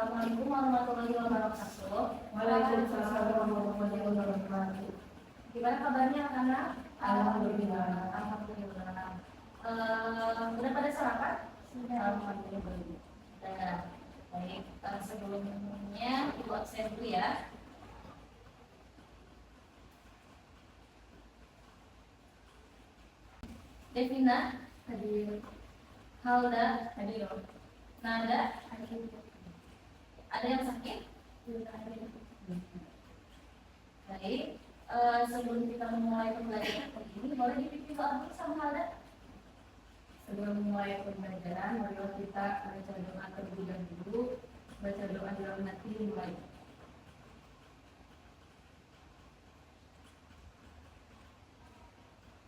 Assalamualaikum warahmatullahi wabarakatuh. Waalaikumsalam warahmatullahi wabarakatuh. Gimana kabarnya anak? Alhamdulillah. Alhamdulillah. Udah pada sarapan? Sudah. Alhamdulillah. Sudah. Baik. Sebelumnya ibu absen dulu ya. Devina Hadir. Halda Hadir. Nada, Hadir. ada yang sakit? Hadir. Baik. Sebelum kita memulai pembelajaran ini, boleh dipimpin doa dulu sama Halda? Sebelum memulai pembelajaran, mari kita baca doa terlebih dahulu. Baca doa dalam hati mulai.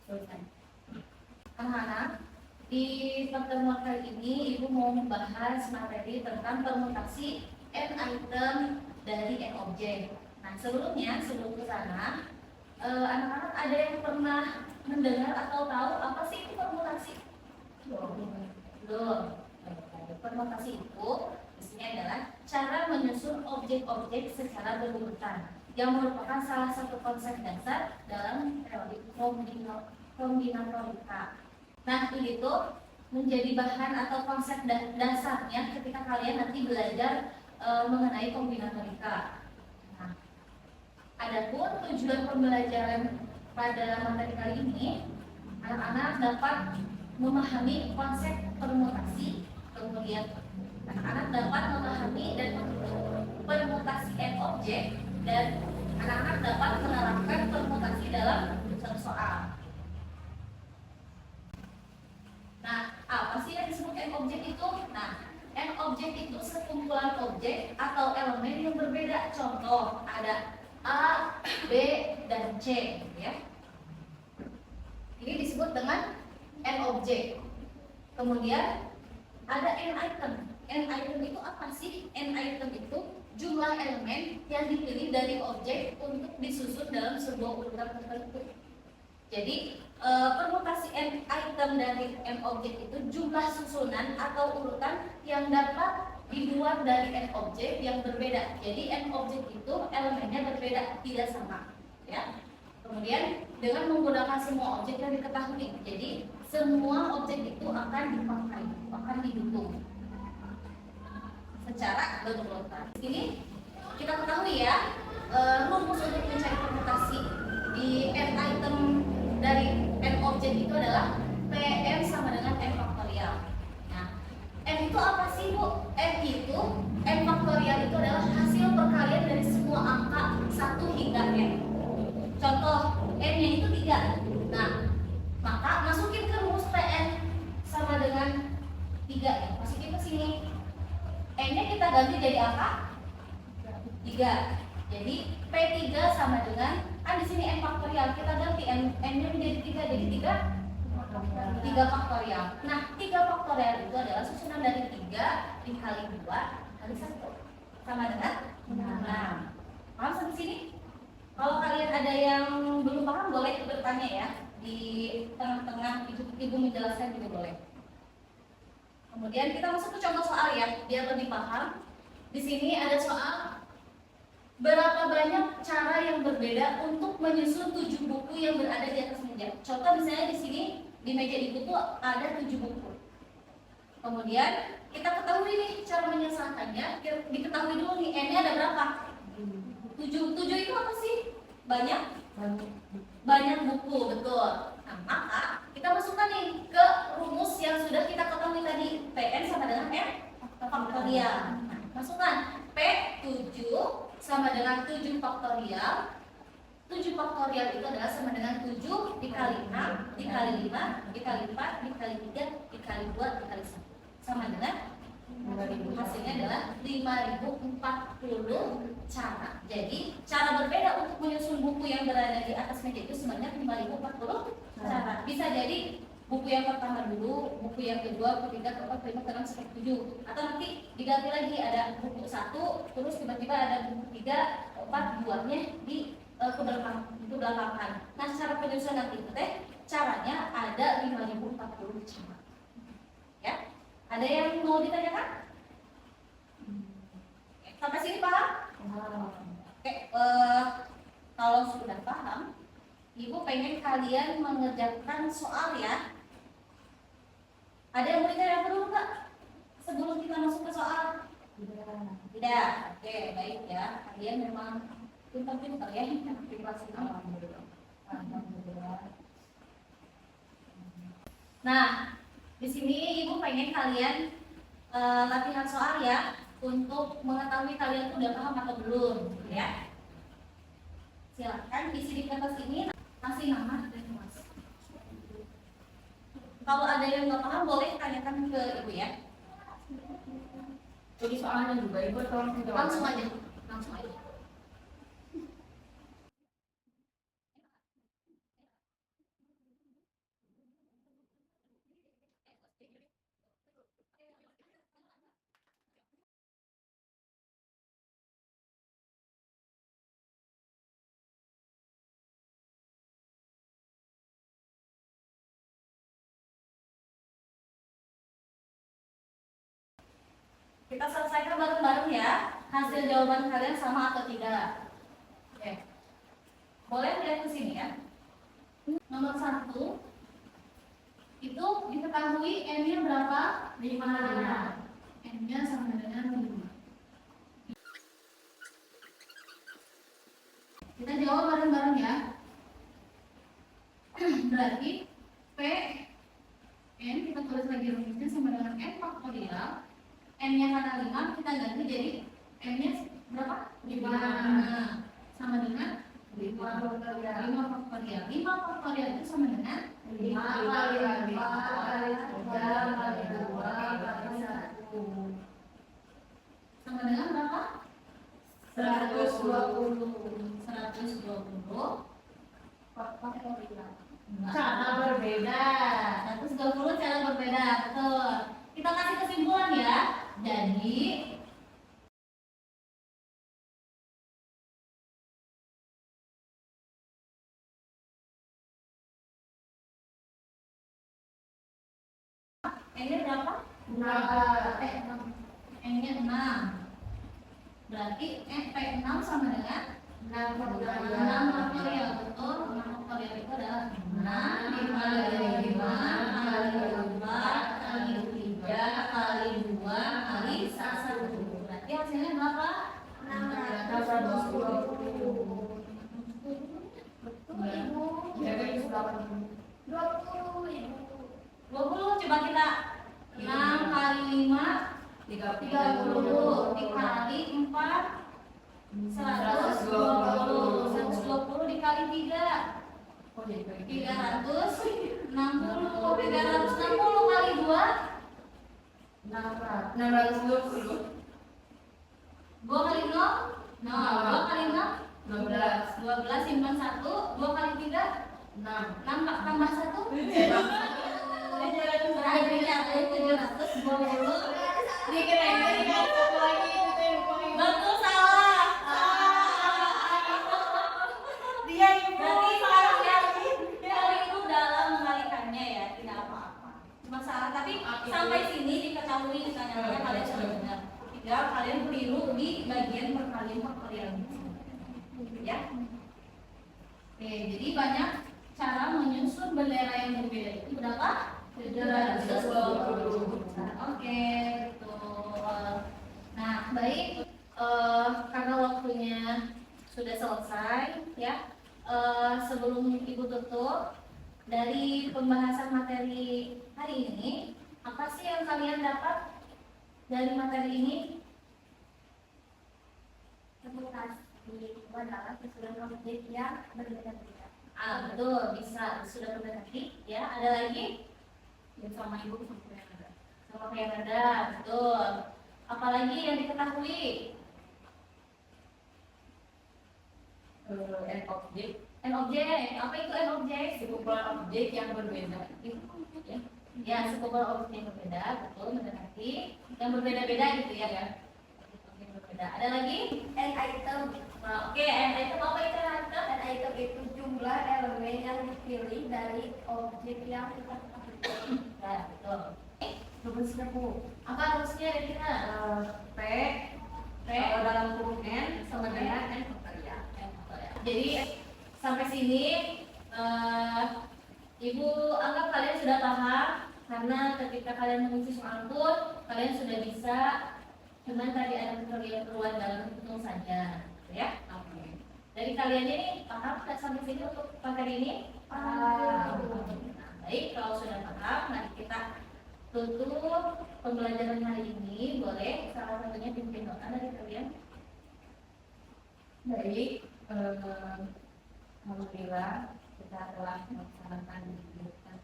Selesai. Anak-anak, di pertemuan kali ini Ibu mau membahas materi tentang permutasi n item dari n objek. Nah, sebelum ke sana, anak-anak ada yang pernah mendengar atau tahu apa sih itu permutasi? Belum. Permutasi itu isinya adalah cara menyusun objek-objek secara berurutan yang merupakan salah satu konsep dasar dalam teori kombinatorika. Nah, ini tuh menjadi bahan atau konsep dasarnya ketika kalian nanti belajar mengenai kombinatorika. Nah, adapun tujuan pembelajaran pada materi kali ini, anak-anak dapat memahami konsep permutasi, kemudian anak-anak dapat memahami dan menghitung permutasi n objek, dan anak-anak dapat menerapkan permutasi dalam suatu soal. Nah, apa sih yang disebut n objek itu? Nah, n objek itu sekumpulan objek atau elemen yang berbeda. Contoh, ada A, B, dan C, ya. Ini disebut dengan n objek. Kemudian ada n item. N item itu apa sih? N item itu jumlah elemen yang dipilih dari objek untuk disusun dalam sebuah urutan tertentu. Jadi permutasi n item dari n objek itu jumlah susunan atau urutan yang dapat dibuat dari n objek yang berbeda. Jadi n objek itu elemennya berbeda, tidak sama, ya. Kemudian dengan menggunakan semua objek yang diketahui, jadi semua objek itu akan dipakai, akan dihitung secara berurutan. Ini kita ketahui ya, rumus untuk mencari permutasi di n item dari n objek itu adalah Pn sama dengan n faktorial. Nah, n itu apa sih, Bu? N faktorial itu adalah hasil perkalian dari semua angka 1 hingga n. Contoh, n-nya itu 3. Nah, maka masukin ke rumus Pn sama dengan 3 ya. Masukin ke sini. N-nya kita ganti jadi apa? 3. Jadi P3 sama dengan, kan di sini n faktorial, kita ganti n-nya menjadi 3, jadi 3 faktorial. Nah, 3 faktorial itu adalah susunan dari 3 dikali 2 kali 1 sama dengan 6. Paham sampai sini? Kalau kalian ada yang belum paham boleh bertanya ya. Di tengah-tengah ibu menjelaskan juga boleh. Kemudian kita masuk ke contoh soal ya, biar lebih paham. Di sini ada soal berapa banyak cara yang berbeda untuk menyusun 7 buku yang berada di atas meja. Contoh misalnya di sini di meja ibu tuh ada 7 buku. Kemudian kita ketahui nih cara menyelesaikannya. Diketahui dulu nih n-nya ada berapa? 7 itu apa sih? Banyak buku, betul. Nah, maka kita masukkan nih ke rumus yang sudah kita ketahui tadi, Pn sama dengan n faktorial. Nah, masukkan P7 sama dengan 7 faktorial. 7 faktorial itu adalah sama dengan 7 dikali 6 dikali 5 dikali 4 dikali 3 dikali 2 dikali 1 sama dengan hasilnya adalah 5040 cara. Jadi cara berbeda untuk menyusun buku yang berada di atas meja itu sebanyak 5040 cara. Bisa jadi buku yang pertama dulu, buku yang kedua, ketiga, keempat, kelima, keenam, sampai 7. Atau nanti diganti lagi, ada buku 1, terus tiba-tiba ada buku 3, 4, 2-nya di kebelakangkan. Nah, cara penyusunan itu caranya ada 5040 cara. Ya. Ada yang mau ditanyakan? sini paham? Oke, kalau sudah paham, Ibu pengen kalian mengerjakan soal ya. Ada yang mau ditanya dulu Kak? Sebelum kita masuk ke soal? Tidak. Oke, baik ya. Kalian memang pintar-pintar ya di kelas ini. Alhamdulillah. Nah, di sini Ibu pengen kalian latihan soal ya, untuk mengetahui kalian tuh udah paham atau belum, ya. Silakan isi di kertas ini kasih nama dan kelas. Kalau ada yang nggak paham boleh tanyakan ke Ibu ya. Jadi soalnya juga Ibu tolong dijawab. Langsung aja, langsung aja. Kita selesaikan bareng-bareng ya. Hasil jawaban kalian sama atau tidak? Oke. Boleh lihat ke sini ya. Nomor 1 itu diketahui n-nya berapa? 5. N-nya sama dengan 5. Kita jawab bareng-bareng ya. Berarti P n kita tulis lagi rumusnya sama dengan n faktorial. N-nya karena 5 kita ganti jadi n-nya berapa? 5. Nah, sama dengan 5 faktorial. 5 faktorial itu sama dengan 5 kali 5 kali 3 kali 2 kali 1. Sama dengan berapa? 120. 120 faktorial. Cara berbeda. 120 cara berbeda. Betul. Kita kasih kesimpulan ya. Jadi N-nya berapa? 6. N-nya 6. Berarti P6 sama dengan 6 faktorial. Betul. 6 faktorial itu adalah 6 dikali 5 kali 4 kali 3 kali 2 kali 1. Berarti hasilnya berapa? 620. Betul Ibu. 20 coba kita 6 kali 5 30 dikali 4 120 dikali 3 360 kali 2 620. 2 kali 0 2 kali 6 12 simpan 1 2 kali 3 6 tambah 1 betul salah. Dia ibu itu dalam mengalikannya ya, tidak apa-apa. Cuma salah, tapi sampai sini diketahui misalnya kalian sudah benar. Tinggal kalian keliru di bagian perkalian faktorial ya. Oke, jadi banyak cara menyusun bendera yang berbeda. Itu berapa? 720. Oke, betul. Nah, baik. Karena waktunya sudah selesai, ya. Sebelum Ibu tutup, dari pembahasan materi hari ini, apa sih yang kalian dapat dari materi ini? Itu adalah keseluruhan objek yang berbeda-beda. Betul, bisa sudah pernah tadi, ya. Ada lagi? Sama Ibu sama yang ada, betul. Apalagi yang diketahui? N objek. N objek, apa itu N objek? Sekumpulan objek yang berbeda. Ya, sekumpulan objek yang berbeda, betul, mendekati. Yang berbeda-beda gitu ya. Yang berbeda. Ada lagi? N item. Nah, oke, N item apa itu N item? N item itu jumlah elemen yang dipilih dari objek yang kita ketahui. Nah, betul. Rumusnya Bu. Apa rumusnya kira-kira? P dalam jadi sampai sini Ibu anggap kalian sudah paham, karena ketika kalian mengisi soal pun kalian sudah bisa, cuman tadi ada keperluan dalam hitung saja, ya. Oke. Dari kalian ini paham nggak sampai sini untuk materi ini? Paham. Nah, baik, kalau sudah paham, mari kita tutup pembelajaran hari ini. Boleh salah satunya pimpin doa dari kalian. Baik, alhamdulillah kita telah melaksanakan kegiatan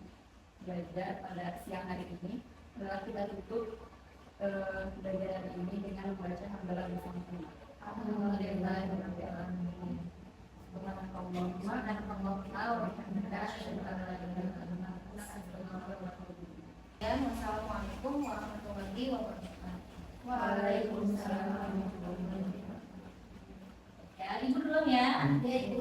belajar pada siang hari ini. Kita tutup belajar hari ini dengan membaca hamdalah bersama-sama. Alhamdulillahirobbilalamin. Wassalamualaikum warahmatullahi wabarakatuh. Waalaikumsalam warahmatullahi wabarakatuh. Ya, Ibu dulu ya. Yaitu